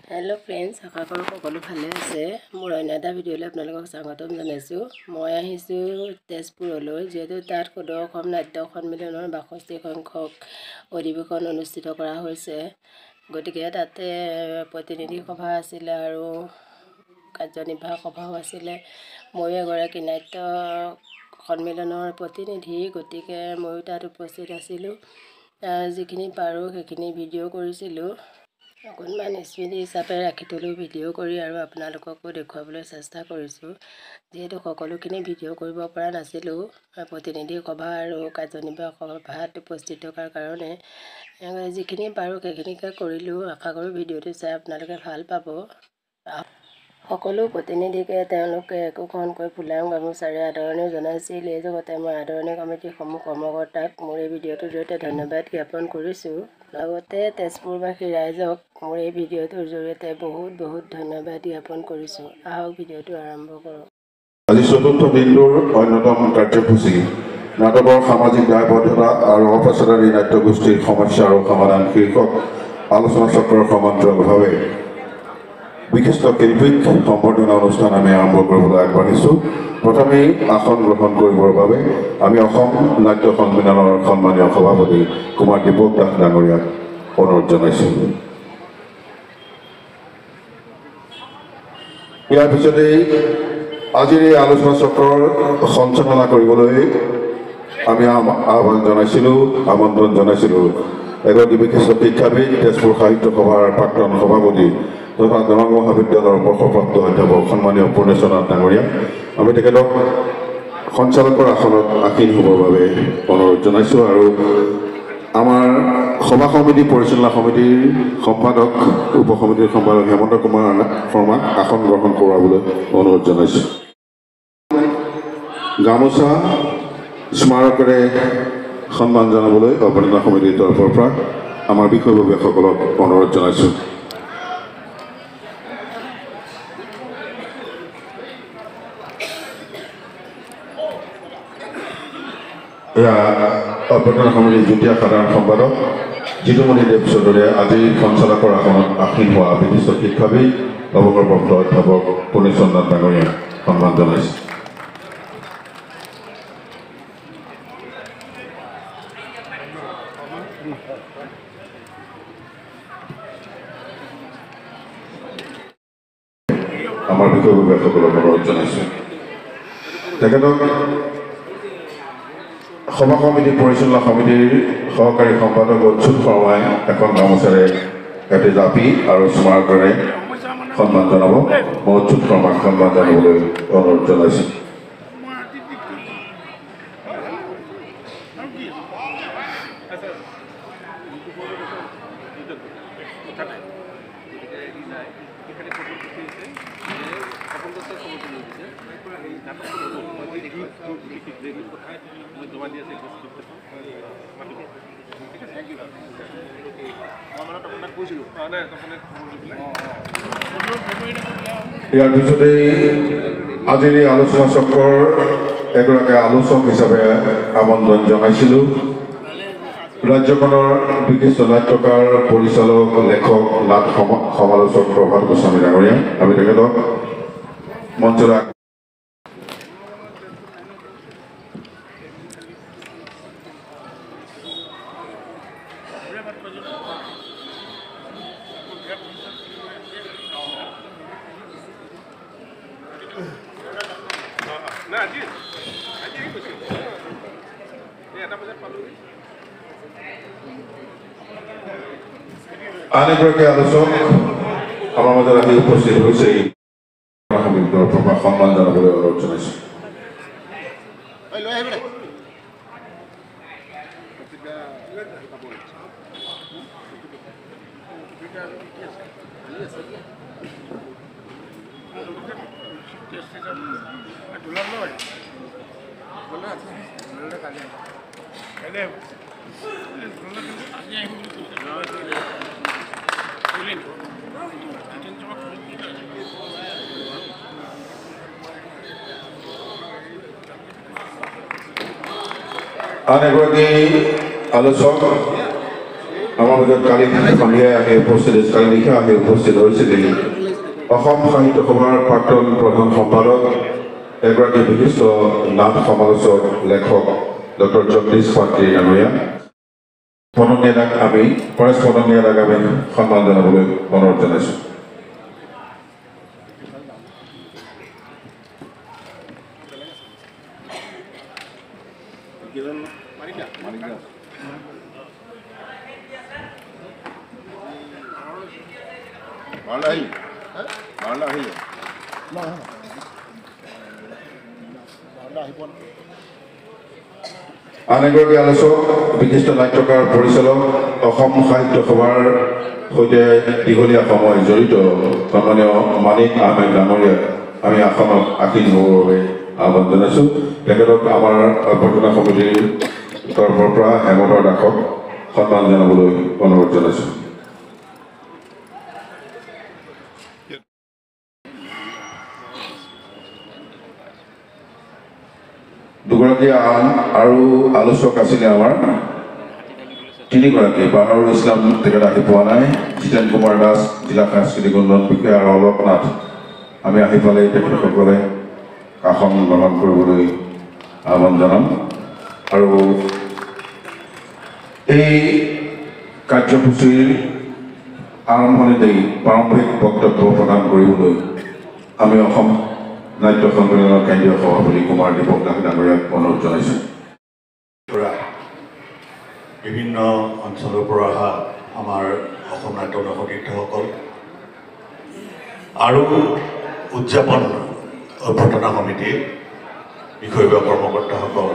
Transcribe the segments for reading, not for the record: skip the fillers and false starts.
Hello friends, आशा करो সকলো ভালে আছে। মোৰ অন্য এটা ভিডিঅ'লৈ আপোনালোকক স্বাগতম জনাইছোঁ। মই আহিছোঁ তেজপুৰলৈ, যিহেতু তাত সদৌ অসম নাট্য সন্মিলনৰ ৬২ সংখ্যক অধিৱেশন অনুষ্ঠিত কৰা হৈছে। গতিকে তাতে প্ৰতিনিধি সভা আছিলে আৰু কাৰ্যনিৰ্বাহক সভাও আছিলে। ময়ো এগৰাকী নাট্য সন্মিলনৰ প্ৰতিনিধি, গতিকে ময়ো তাত উপস্থিত আছিলোঁ। যিখিনি পাৰোঁ সেইখিনি ভিডিঅ' কৰিছিলোঁ। অকণমান স্মৃতি হিচাপে ৰাখি থ'লোঁ ভিডিঅ' কৰি, আৰু আপোনালোককো দেখুৱাবলৈ চেষ্টা কৰিছোঁ। যিহেতু সকলোখিনি ভিডিঅ' কৰিব পৰা নাছিলোঁ, প্ৰতিনিধি সভা আৰু কাৰ্যনিৰ্বাহক সভাত উপস্থিত থকাৰ কাৰণে যিখিনি পাৰোঁ সেইখিনিকে কৰিলোঁ। আশা কৰোঁ ভিডিঅ'টো চাই আপোনালোকে ভাল পাব। সকলো প্ৰতিনিধিকে তেওঁলোকে একোখনকৈ ফুলাম গামোচাৰে আদৰণি জনাইছিল। এই যুগতে মই আদৰণি কমিটিৰ সমূহ কৰ্মকৰ্তাক মোৰ এই ভিডিঅ'টোৰ জৰিয়তে ধন্যবাদ জ্ঞাপন কৰিছোঁ। লগতে তেজপুৰবাসী ৰাইজক মোৰ এই ভিডিঅ'টোৰ জৰিয়তে বহুত ধন্যবাদ জ্ঞাপন কৰিছোঁ। আহক ভিডিঅ'টো আৰম্ভ কৰোঁ। আজি চতুৰ্থ দিনটোৰ অন্যতম কাৰ্যসূচী নাটকৰ সামাজিক দায়বদ্ধতা আৰু অপেচাদাৰী নাট্যগোষ্ঠীৰ সমস্যা আৰু সমাধান শীৰ্ষক আলোচনা চক্ৰৰ সমান্তৰালভাৱে বিশিষ্ট শিল্পীক সম্বৰ্ধনা অনুষ্ঠান আমি আৰম্ভ কৰিবলৈ আগবাঢ়িছোঁ। প্ৰথমেই আসন গ্ৰহণ কৰিবৰ বাবে আমি অসম নাট্য সন্মিলনৰ সন্মানীয় সভাপতি কুমাৰ দীপক দাস ডাঙৰীয়াক অনুৰোধ জনাইছোঁ। ইয়াৰ পিছতেই আজিৰ এই আলোচনা চক্ৰৰ সঞ্চালনা কৰিবলৈ আমি আহ্বান জনাইছিলোঁ, আমন্ত্ৰণ জনাইছিলোঁ এগৰাকী বিশিষ্ট শিক্ষাবিদ, তেজপুৰ সাহিত্য সভাৰ প্ৰাক্তন সভাপতি তথা দৰং মহাবিদ্যালয়ৰ অৱসৰপ্ৰাপ্ত অধ্যাপক সন্মানীয় পূৰ্ণেশ্বৰ নাথ ডাঙৰীয়া। আমি তেখেতক সঞ্চালকৰ আসনত আসীন হ'বৰ বাবে অনুৰোধ জনাইছোঁ আৰু আমাৰ সভা সমিতি পৰিচালনা সমিতিৰ সম্পাদক, উপ সমিতিৰ সম্পাদক হেমন্ত কুমাৰ শৰ্মাক আসন গ্ৰহণ কৰাবলৈ অনুৰোধ জনাইছোঁ। গামোচা স্মাৰকেৰে সন্মান জনাবলৈ অভ্যৰ্থনা সমিতিৰ তৰফৰ পৰা আমাৰ বিষয়ববীয়াসকলক অনুৰোধ জনাইছোঁ। এয়া অভ্যৰ্থনা সমিতিৰ যুটীয়া সাধাৰণ সম্পাদক জিতুমণি দেৱ চৌধুৰীয়ে আজি সঞ্চালকৰ আসনত আসীন হোৱা বিশিষ্ট শিক্ষাবিদ, অৱসৰপ্ৰাপ্ত অধ্যাপক পূৰ্ণেশ্বৰ নাথ ডাঙৰীয়াক সন্মান জনাইছে। আমাৰ বিষয়ববীয়াসকলক অনুৰোধ জনাইছোঁ। তেখেতক সভা সমিতি পৰিচালনা সমিতিৰ সহকাৰী সম্পাদক অচ্যুত শৰ্মাই এখন গামোচাৰে এটি জাপি আৰু স্মাৰকেৰে সন্মান জনাব। মই অচ্যুত শৰ্মাক সন্মান জনাবলৈ অনুৰোধ জনাইছোঁ। ইয়াৰ পিছতেই আজিৰ এই আলোচনা চক্ৰৰ এগৰাকী আলোচক হিচাপে আমন্ত্ৰণ জনাইছিলোঁ ৰাজ্যখনৰ বিশিষ্ট নাট্যকাৰ, পৰিচালক, লেখক, নাট সমালোচক প্ৰভাত গোস্বামী ডাঙৰীয়া। আমি তেখেতক মঞ্চলৈ আন এগৰাকী আলোচক আমাৰ মাজত আহি উপস্থিত হৈছে। সমিতিৰ পৰা সন্মান জনাবলৈ অনুৰোধ জনাইছোঁ। আন এগৰাকী আলোচক আমাৰ মাজত কালি সন্ধিয়া আহি উপস্থিত কালি নিশা আহি উপস্থিত হৈছিল অসম সাহিত্য সভাৰ প্ৰাক্তন প্ৰধান সম্পাদক এগৰাকী বিশিষ্ট নাট সমালোচক লেখক ডক্টৰ জগদীশ পাত্ৰী ডাঙৰীয়া পদমীয়াক আমি পৰেশ পদমীয়াক আমি সন্মান জনাবলৈ অনুৰোধ জনাইছোঁ। আন এগৰাকী আলোচক বিশিষ্ট নাট্যকাৰ পৰিচালক অসম সাহিত্য সভাৰ সৈতে দীঘলীয়া সময় জড়িত সন্মানীয় মানিক আহমেদ ডাঙৰীয়াক আমি আসনত আসীন হ'বৰ বাবে আহ্বান জনাইছোঁ। তেখেতক আমাৰ অভ্যৰ্থনা সমিতিৰ তৰফৰ পৰা হেমধৰ দাসক সন্মান জনাবলৈ অনুৰোধ জনাইছোঁ। দুগৰাকী আন আৰু আলোচক আছিলে আমাৰ তিনিগৰাকী বাহাৰুল ইছলাম তেখেত আহি পোৱা নাই, জিতেন কুমাৰ দাস জিলা সাংস্কৃতিক উন্নয়ন বিষয়া আৰু অলক নাথ আমি আহি পালে তেখেতসকলে আসন গ্ৰহণ কৰিবলৈ আহ্বান জনাম। আৰু এই কাৰ্যসূচীৰ আৰম্ভণিতেই প্ৰাৰম্ভিক বক্তব্য প্ৰদান কৰিবলৈ আমি অসম নাট্য সন্মিলনৰ কেন্দ্ৰীয় সভাপতি কুমাৰ দীপক দাস ডাঙৰীয়াক অনুৰোধ জনাইছোঁ। বিভিন্ন অঞ্চলৰ পৰা অহা আমাৰ অসম নাট্য সতীৰ্থসকল আৰু উদযাপন অভ্যৰ্থনা সমিতিৰ বিষয়ববীয়া কৰ্মকৰ্তাসকল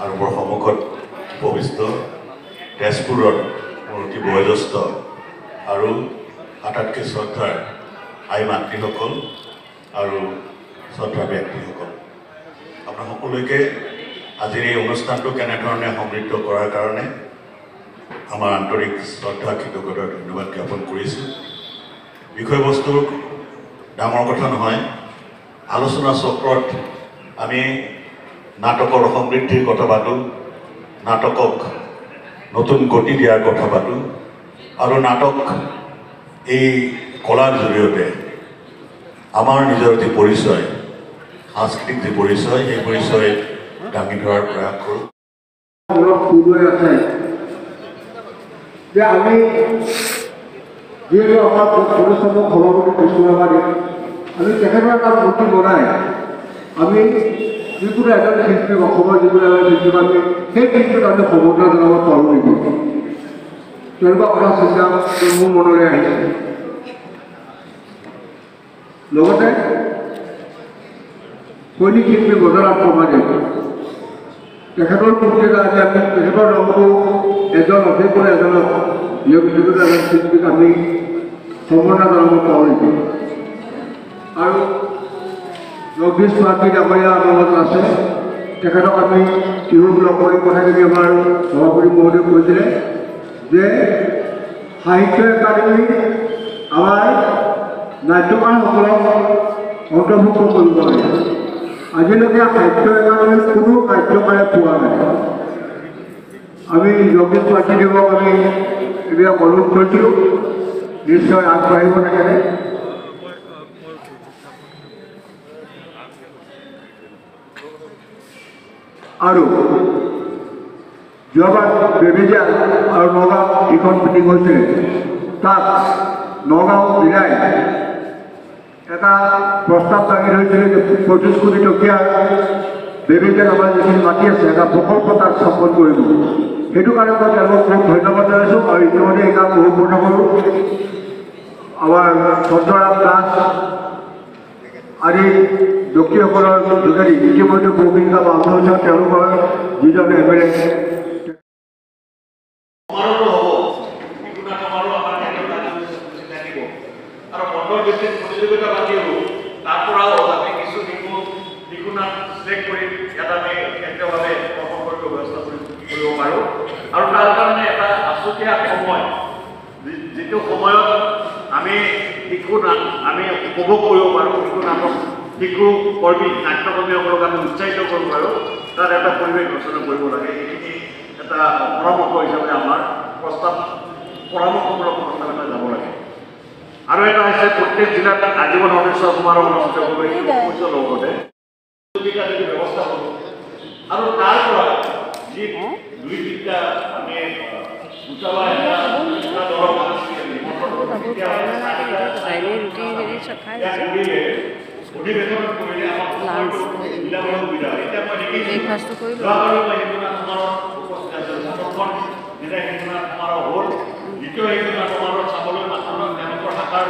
আৰু বৰ সন্মুখত উপবিষ্ট তেজপুৰৰ মোৰ অতি বয়োজ্যেষ্ঠ আৰু আটাইতকৈ শ্ৰদ্ধাৰ আই মাতৃসকল আৰু শ্ৰদ্ধাৰ ব্যক্তিসকল, আপোনাৰ সকলোকে আজিৰ এই অনুষ্ঠানটো কেনেধৰণে সমৃদ্ধ কৰাৰ কাৰণে আমাৰ আন্তৰিক শ্ৰদ্ধা কৃতজ্ঞতা ধন্যবাদ জ্ঞাপন কৰিছোঁ। বিষয়বস্তু ডাঙৰ কথা নহয়, আলোচনা চক্ৰত আমি নাটকৰ সমৃদ্ধিৰ কথা পাতোঁ, নাটকক নতুন গতি দিয়াৰ কথা পাতোঁ আৰু নাটক এই কলাৰ জৰিয়তে আমাৰ নিজৰ যি পৰিচয়, সাংস্কৃতিক যি পৰিচয়, সেই পৰিচয় দাঙি ধৰাৰ প্ৰয়াস কৰোঁ। যে আমি যিহেতু আমাৰ প্ৰতিষ্ঠানৰ সভাপতি কৃষ্ণবাদী আমি তেখেতৰ এটা মূৰ্তি বনাই আমি যিকোনো এজন শিল্পীক অসমৰ যিকোনো এজন শিল্পীক আমি সেই শিল্পীক আমি সম্বৰ্ধনা জনাব পাৰোঁ নেকি, তেনেকুৱা কথা চিন্তা মোৰ মনলৈ আহিছে। লগতে সৈনিক শিল্পী বজৰাত সমাজে তেখেতৰ মূৰ্তি এটা আজি আমি তেখেতৰ নামটো এজন অভিজ্ঞ এজন ব্যক্তিগত এজন শিল্পীক আমি সম্বৰ্ধনা জনাব পাৰোঁ নেকি। আৰু জগদীশ পাত্ৰী ডাঙৰীয়া আমাৰ মাজত আছে, তেখেতক আমি তিহুক লগ কৰি কথাখিনি আমাৰ সভাপতি মহোদয়ে কৈছিলে যে সাহিত্য একাডেমি আমাৰ নাট্যকাৰসকলক অন্তৰ্ভুক্ত কৰিব লাগে। আজিলৈকে সাহিত্য একাডেমিত কোনো কাৰ্যকাৰে পোৱা নাই। আমি জগদীশ পাত্ৰীদেৱক আমি এইবিলাক অনুৰোধ কৰিছিলোঁ, নিশ্চয় আগবাঢ়িব লাগে। আৰু যোৱাবাৰ বেবেজীয়া আৰু নগাঁৱত যিখন মিটিং হৈছিলে তাত নগাঁও জিলাই এটা প্ৰস্তাৱ দাঙি ধৰিছিলে যে 25 কোটি টকীয়া বেবেজীয়াত আমাৰ যিখিনি মাটি আছে এটা প্ৰকল্প তাত স্থাপন কৰিব। সেইটো কাৰণে মই তেওঁলোকক বহুত ধন্যবাদ জনাইছোঁ আৰু ইতিমধ্যে এই কাম সম্পূৰ্ণ কৰোঁ। আমাৰ চন্দ্ৰৰাম দাস আদি ব্যক্তিসকলৰ যোগেদি ইতিমধ্যে বহুখিনি কাম আৰম্ভ হৈছে। তেওঁলোকৰ যিজন MLA প্ৰতিযোগিতা পাতি হ'ব, তাৰ পৰাও আমি কিছু নিপুণাত চেক কৰি ইয়াত আমি কেন্দ্ৰীয়ভাৱে প্ৰমোট কৰিব ব্যৱস্থা কৰিব পাৰোঁ। আৰু তাৰ কাৰণে এটা আচুতীয়া সময়, যিটো সময়ত আমি শিশু আমি উপভোগ কৰিব পাৰোঁ, শিশু নাটক শিশু কৰ্মী নাট্যকৰ্মীসকলক আমি উৎসাহিত কৰিব পাৰোঁ, তাত এটা পৰিৱেশ ৰচনা কৰিব লাগে। এইখিনি এটা পৰামৰ্শ হিচাপে আমাৰ প্ৰস্তাৱ পৰামৰ্শমূলক অনুষ্ঠান এটা যাব লাগে আৰু এটা হৈছে প্ৰত্যেক জিলাত আজীৱন সদস্য সমাৰোহ অনুষ্ঠিত কৰিব লগতে ব্যৱস্থা কৰোঁ আৰু তাৰ পৰা যি দুই তিনিটা আমি গোটাবা এটা দলৰ অধিৱেশন কৰিলে আমাৰ সুবিধা হয় এতিয়া মই দেখিছোঁ সমাৰোহ হ'ল দ্বিতীয় সমাৰোহ চাবলৈ মাত্ৰ তেওঁলোকৰ শাখাৰ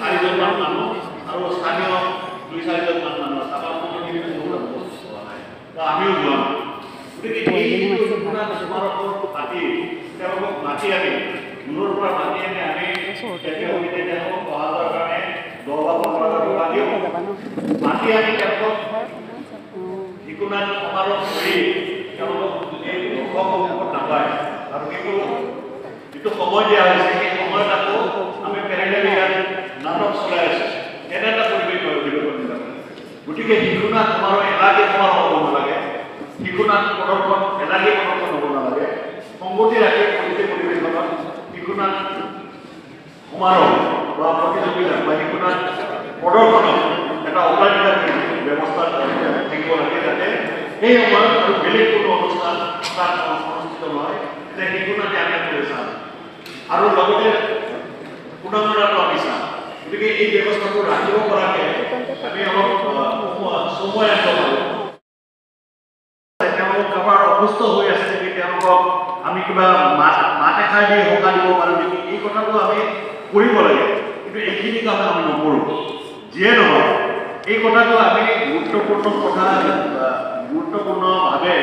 4জনমান মানুহ আৰু স্থানীয় 2-4জনমান মানুহ আমিও যোৱা নাই গতিকে এই সমাৰোহ পাতি তেওঁলোকক মাতি আনি দূৰৰ পৰা মাতি আনি আমি তেওঁলোকক অহা যোৱাৰ কাৰণে 10 বা 15 টকা দিওঁ মাতি আনি তেওঁলোকক যিকোনো সমাৰোহ কৰি তেওঁলোকক যদি দৰ্শক নাপায় আৰু কিন্তু যিটো সময় দিয়া হৈছে সেই সময়ত আকৌ আমি পেৰেলেলি নাটক চলাই আছোঁ এনে এটা পৰিৱেশ গতিকে শিশুনাথ সমাৰোহ এলাগী সমাৰোহ হ'ব নালাগে শিশুনাথ প্ৰদৰ্শন এলাগী প্ৰদৰ্শন হ'ব নালাগে সংগতি ৰাখি প্ৰতিটো পৰিৱেশনত শিশুনাথ সমাৰোহ বা প্ৰতিযোগিতা বা শিশুনাথ প্ৰদৰ্শনত এটা অগ্ৰাধিকাৰ ব্যৱস্থা থাকিব লাগে যাতে সেই সময়ত আৰু বেলেগ কোনো অনুষ্ঠান তাত অনুষ্ঠিত নহয় যে শিশুনাথে আমি কৰি চাম আৰু লগতে পুনৰাটো আমি চাম গতিকে এই ব্যৱস্থাটো ৰাখিব পৰাকৈ আমি অলপ সময় তেওঁলোক কাৰোবাৰ অসুস্থ হৈ আছে নেকি তেওঁলোকক আমি কিবা মাত এষাৰ দি সকাহ দিব পাৰোঁ নেকি এই কথাটো আমি কৰিব লাগে কিন্তু এইখিনি কাম আমি নকৰোঁ যিয়ে নহয় এই কথাটো আমি গুৰুত্বপূৰ্ণভাৱে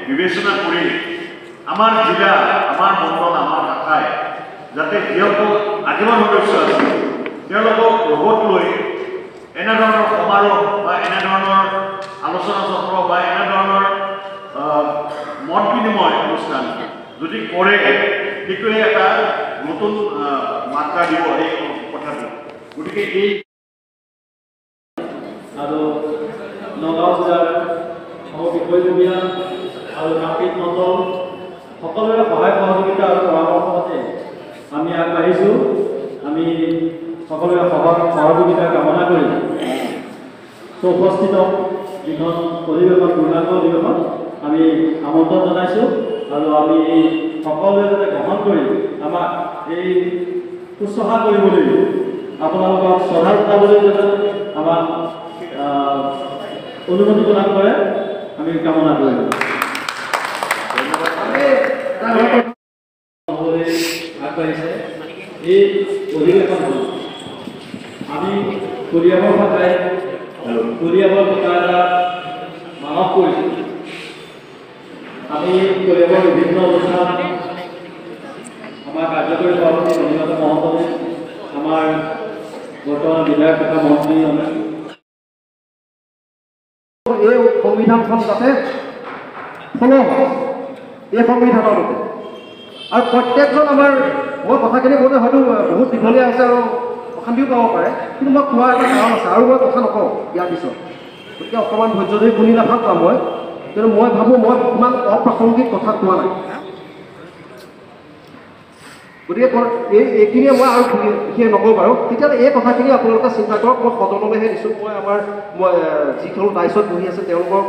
বিবেচনা কৰি আমাৰ জিলা আমাৰ মণ্ডল আমাৰ শাখাই যাতে যিসকল আজীৱন সদস্য আছে তেওঁলোকক লগত লৈ এনেধৰণৰ সমাৰোহ বা এনেধৰণৰ আলোচনা চক্ৰ বা এনেধৰণৰ মত বিনিময় অনুষ্ঠান যদি কৰে সেইটোৱে এটা নতুন মাত্ৰা দিব এই কথাটো গতিকে এই আৰু নগাঁও জিলাৰ বিষয়ববীয়া আৰু কামপিত মণ্ডল সকলোৰে সহায় সহযোগিতা আৰু পৰামৰ্শ মতে আমি আগবাঢ়িছোঁ আমি সকলোৰে সহযোগিতা কামনা কৰি উপস্থিত যিখন অধিৱেশন পূৰ্ণাংগ অধিৱেশন আমি আমন্ত্ৰণ জনাইছোঁ আৰু আমি এই সকলোৱে যাতে গ্ৰহণ কৰি আমাক এই শুশ্ৰূষা কৰিবলৈ আপোনালোকক শ্ৰদ্ধা জনাবলৈ যাতে আমাক অনুমতি প্ৰদান কৰে আমি কামনা কৰিলোঁ আগবাঢ়িছে এই অধিৱেশনখন আমি কলিয়াবৰ ভাষাই কলিয়াবৰ ভাষা এটা মানৱ কৰিছোঁ আমি কলিয়াবৰ বিভিন্ন অনুষ্ঠান আমাৰ কাৰ্যকৰী সভাপতি মণিকান্ত মহন্তমে আমাৰ বৰ্তমান বিধায়ক তথা মন্ত্ৰী এই সংবিধানখন যাতে ফল' হয় এই সংবিধানৰ মতে আৰু প্ৰত্যেকজন আমাৰ মই কথাখিনি কওঁতে হয়তো বহুত দীঘলীয়া হৈছে আৰু অশান্তিও পাব পাৰে কিন্তু মই কোৱাৰ এটা কাৰণ আছে আৰু মই কথা নকওঁ ইয়াৰ পিছত গতিকে অকণমান ধৈৰ্য ধৰি শুনি নাথাকোঁ মই কিন্তু মই ভাবোঁ মই ইমান অপ্ৰাসংগিক কথা কোৱা নাই গতিকে এইখিনিয়ে মই আৰু বিশেষ নকওঁ বাৰু তেতিয়াহ'লে এই কথাখিনি আপোনালোকে চিন্তা কৰক মই সদনলৈহে দিছোঁ মই যিসকল দায়িত্বত বহি আছে তেওঁলোকক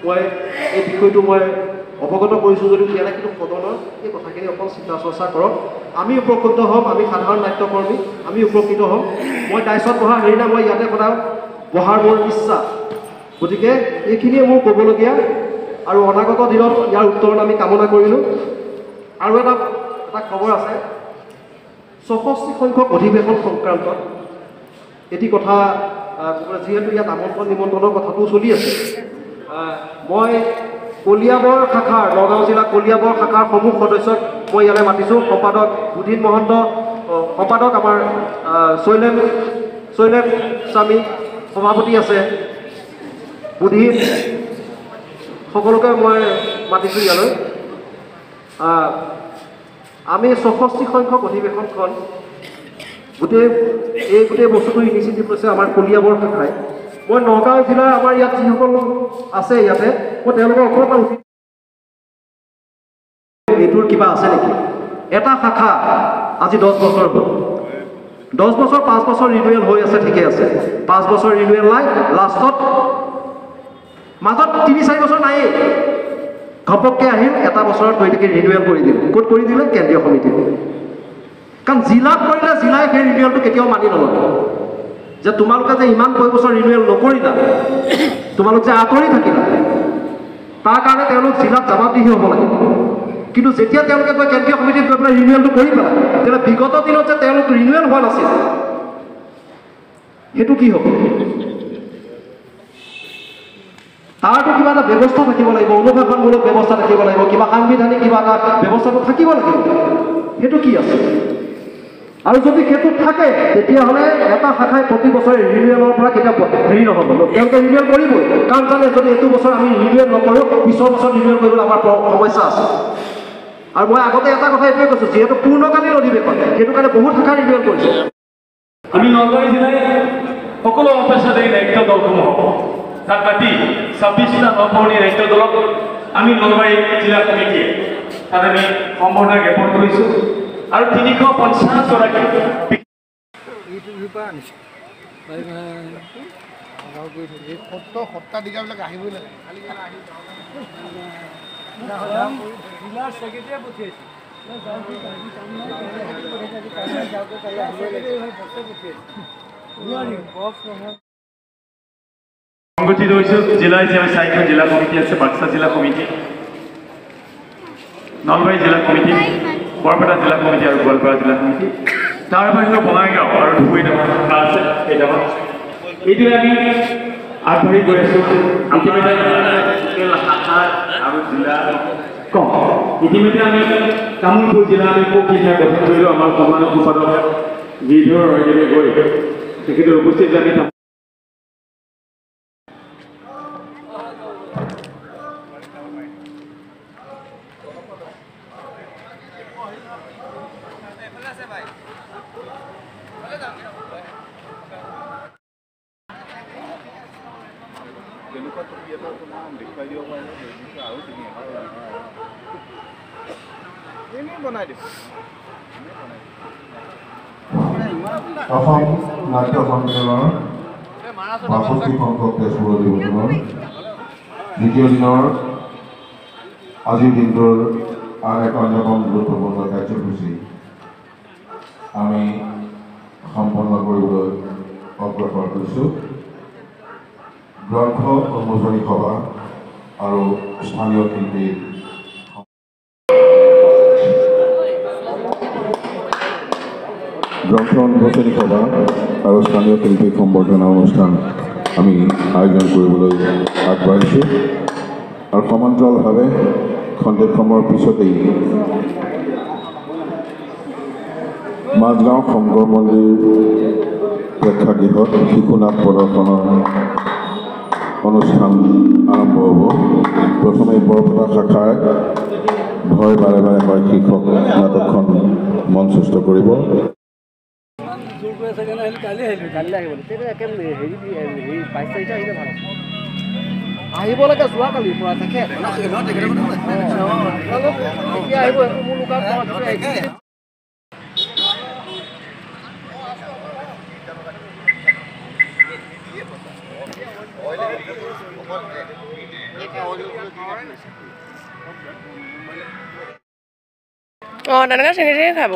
মই এই বিষয়টো মই অৱগত কৰিছোঁ যদিও দিয়া নাই কিন্তু সদনৰ এই কথাখিনি অকণ চিন্তা চৰ্চা কৰক আমি উপকৃত হ'ম আমি সাধাৰণ নাট্যকৰ্মী আমি উপকৃত হ'ম মই দায়িত্বত বহা হেৰি নাই মই ইয়াতে সদায় বহাৰ মোৰ ইচ্ছা গতিকে এইখিনিয়ে মোৰ ক'বলগীয়া আৰু অনাগত দিনত ইয়াৰ উত্তৰণ আমি কামনা কৰিলোঁ আৰু এটা খবৰ আছে 64 সংখ্যক অধিৱেশন সংক্ৰান্তত এটি কথা যিহেতু ইয়াত আমন্ত্ৰণ নিমন্ত্ৰণৰ কথাটো চলি আছে মই কলিয়াবৰ শাখাৰ নগাঁও জিলা কলিয়াবৰ শাখাৰ সমূহ সদস্যক মই ইয়ালৈ মাতিছোঁ সম্পাদক বুধিন মহন্ত সম্পাদক আমাৰ শৈলেম স্বামী সভাপতি আছে বুধিন সকলোকে মই মাতিছোঁ ইয়ালৈ আমি 64 সংখ্যক অধিৱেশনখন গোটেই বস্তুটো ইনিচিয়েটিভ লৈছে আমাৰ কলিয়াবৰ শাখাই মই নগাঁও জিলাৰ আমাৰ ইয়াত যিসকল আছে ইয়াতে মই তেওঁলোকৰ অকণমান এইটোৰ কিবা আছে নেকি এটা শাখা আজি 10 বছৰ হ'ল 10 বছৰ 5 বছৰ ৰিনিউৱেল হৈ আছে ঠিকে আছে 5 বছৰ ৰিনিউৱেল নাই লাষ্টত মাজত 3-4 বছৰ নাই ঘপককে আহিল এটা বছৰত গৈ ৰিনিউৱেল কৰি দিলে ক'ত কৰি দিলে কেন্দ্ৰীয় সমিতিত কাৰণ জিলাত কৰিলে জিলাই সেই ৰিনিউৱেলটো কেতিয়াও মানি নলয় যে তোমালোকে যে ইমান বছৰ ৰিনিউৱেল নকৰিলা তোমালোক যে আঁতৰি থাকিলা তাৰ কাৰণে তেওঁলোক জিলাত জবাবদিহি হ'ব লাগে কিন্তু যেতিয়া তেওঁলোকে গৈ কেন্দ্ৰীয় সমিতিত গৈ পেলাই ৰিনিউৱেলটো কৰি পেলাই তেতিয়াহ'লে বিগত দিনত যে তেওঁলোক ৰিনিউৱেল হোৱা নাছিল সেইটো কি হ'ব তাৰটো কিবা এটা ব্যৱস্থা থাকিব লাগিব অনুশাসনমূলক ব্যৱস্থা থাকিব লাগিব কিবা সাংবিধানিক কিবা এটা ব্যৱস্থাটো থাকিব লাগিব সেইটো কি আছে আৰু যদি সেইটো থাকে তেতিয়াহ'লে এটা শাখাই প্ৰতি বছৰে ৰিনিউৱেলৰ পৰা কেতিয়াও হেৰি নহ'ব তেওঁলোকে ৰিনিউৱেল কৰিবই কাৰণ জানে যদি এইটো বছৰ আমি ৰিনিউৱেল নকৰোঁ পিছৰ বছৰ ৰিনিউৱেল কৰিবলৈ আমাৰ সমস্যা আছে আৰু মই আগতে এটা কথা এইটোৱে কৈছোঁ যিহেতু পূৰ্ণকালীন অধিৱেশন সেইটো কাৰণে বহুত শাখা ৰিনিউৱেল কৰিছে আমি নলবাৰী জিলাই সকলো অপেশাদাৰী দায়িত্ব দলসমূহ তাত পাতি 26টা নপুৰণি দায়িত্ব দলক আমি নলবাৰী জিলা কমিটিয়ে তাত আমি সম্বৰ্ধনা জ্ঞাপন কৰিছোঁ আৰু 350 গৰাকী সত্ৰাধিকাৰবিলাক আহিবই লাগে সংগঠিত হৈছোঁ জিলা হিচাপে 4খন জিলা কমিটি আছে বাক্সা জিলা কমিটি নলবাৰী জিলা কমিটি বৰপেটা জিলা কমিটি আৰু গোৱালপাৰা জিলা কমিটি তাৰ বাহিৰেও বঙাইগাঁও আৰু ধুবুৰী আছে কেইটামান এইটোৱে আমি আগবাঢ়ি গৈ আছোঁ ইতিমধ্যে শাখা আৰু জিলা কম ইতিমধ্যে আমি কামৰূপ জিলা আমি প্ৰক্ৰিয়া গঠন কৰিলোঁ আমাৰ সন্মানীয় সম্পাদক গিৰিধৰ ৰঞ্জনে গৈ তেখেতৰ উপস্থিত আমি অসম নাট্য সন্মিলনৰ 62সংখ্যক তেজপুৰ অধিৱেশনৰ দ্বিতীয় দিনৰ আজিৰ দিনটোৰ আন এক অন্যতম গুৰুত্বপূৰ্ণ কাৰ্যসূচী আমি সম্পন্ন কৰিবলৈ অগ্ৰসৰ হৈছোঁ গ্ৰন্থ উন্মোচনী সভা আৰু স্থানীয় শিল্পীৰ গ্ৰন্থ উন্মোচনী সভা আৰু স্থানীয় শিল্পী সম্বৰ্ধনা অনুষ্ঠান আমি আয়োজন কৰিবলৈ আগবাঢ়িছোঁ আৰু সমান্তৰালভাৱে খন্তেক পিছতেই মাজগাঁও শংকৰ মন্দিৰ প্ৰেক্ষাগৃহত শিশু নাট প্ৰদৰ্শনৰ অনুষ্ঠান আৰম্ভ হ'ব প্ৰথমে বৰপেটা শাখাৰ ভয় বাৰে বাৰে হয় শীৰ্ষক নাটকখন মঞ্চস্থ কৰিব আহিব লাগে যোৱাকালিৰ পৰা তেখেত আহিব মোৰ লোকৰ তেনেকৈ চিঙি খাব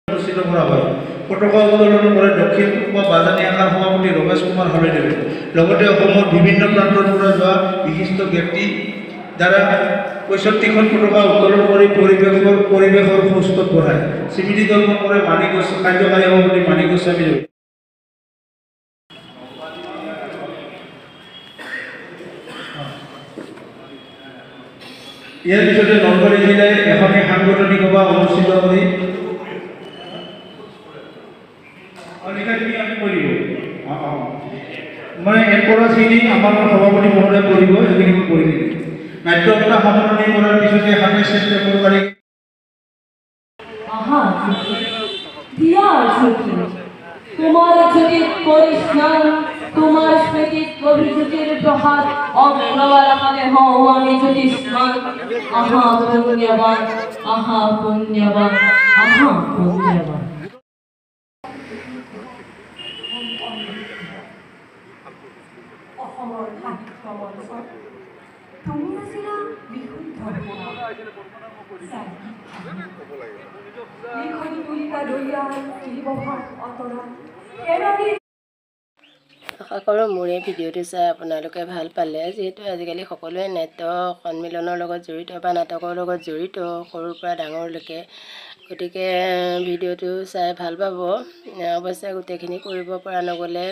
অনুষ্ঠিত কৰা হয় পতাকা উত্তোলন কৰে দক্ষিণ পূব বাজানী শাখাৰ সভাপতি ৰমেশ কুমাৰ হৰদেৱে লগতে অসমৰ বিভিন্ন প্ৰান্তৰ পৰা যোৱা বিশিষ্ট ব্যক্তি দ্বাৰা ৬৫খন পতাকা উত্তোলন কৰি পৰিৱেশৰ সুস্থ বঢ়ায় স্মৃতি দৰ্শন কৰে মানিক কাৰ্যকাৰী সভাপতি মানিক গোস্বামী ইয়াৰ পিছতে নলবাৰী জিলাই এখনি সাংগঠনিক সভা অনুষ্ঠিত কৰি মই এড কৰা চিনি আমাৰ সভাপতি মহোদয় কৰিব এইখিনি মই কৰি দিম নাট্যকলা সামৰণি কৰাৰ পিছতে ২৭ ছেপ্টেম্বৰ তাৰিখ তোমাৰ যদি পৰিশ্ৰম তোমাৰ স্মৃতিত অভিজ্যোতিৰ প্ৰসাদ অগ্ৰৱালাকালে হওঁ আমি জ্যোতিষ্মান আহা পুণ্যৱান আহা পুণ্যৱান আহা পুণ্যৱান অসমৰ সাহিত্য মঞ্চত তুমি আছিলা বিশুদ্ধ লিখনি তুলিকা দৰিয়াৰ শিৱভাৱ অতৰা এৰণি আশা কৰোঁ মোৰ এই ভিডিঅ'টো চাই আপোনালোকে ভাল পালে যিহেতু আজিকালি সকলোৱে নাট্য সন্মিলনৰ লগত জড়িত বা নাটকৰ লগত জড়িত সৰুৰ পৰা ডাঙৰলৈকে গতিকে ভিডিঅ'টো চাই ভাল পাব অৱশ্যে গোটেইখিনি কৰিব পৰা নগ'লে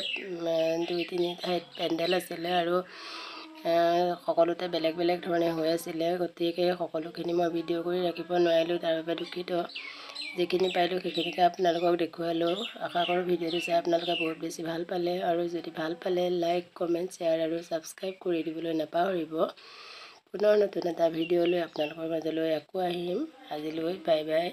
2-3 ঠাইত পেণ্ডেল আছিলে আৰু সকলোতে বেলেগ বেলেগ ধৰণে হৈ আছিলে গতিকে সকলোখিনি মই ভিডিঅ' কৰি ৰাখিব নোৱাৰিলোঁ তাৰ বাবে দুখিত যিখিনি পাৰিলোঁ সেইখিনিকে আপোনালোকক দেখুৱালোঁ আশা কৰোঁ ভিডিঅ'টো চাই আপোনালোকে বহুত বেছি ভাল পালে আৰু যদি ভাল পালে লাইক কমেণ্ট শ্বেয়াৰ আৰু ছাবস্ক্ৰাইব কৰি দিবলৈ নাপাহৰিব পুনৰ নতুন এটা ভিডিঅ' লৈ আপোনালোকৰ মাজলৈ আকৌ আহিম আজিলৈ বাই বাই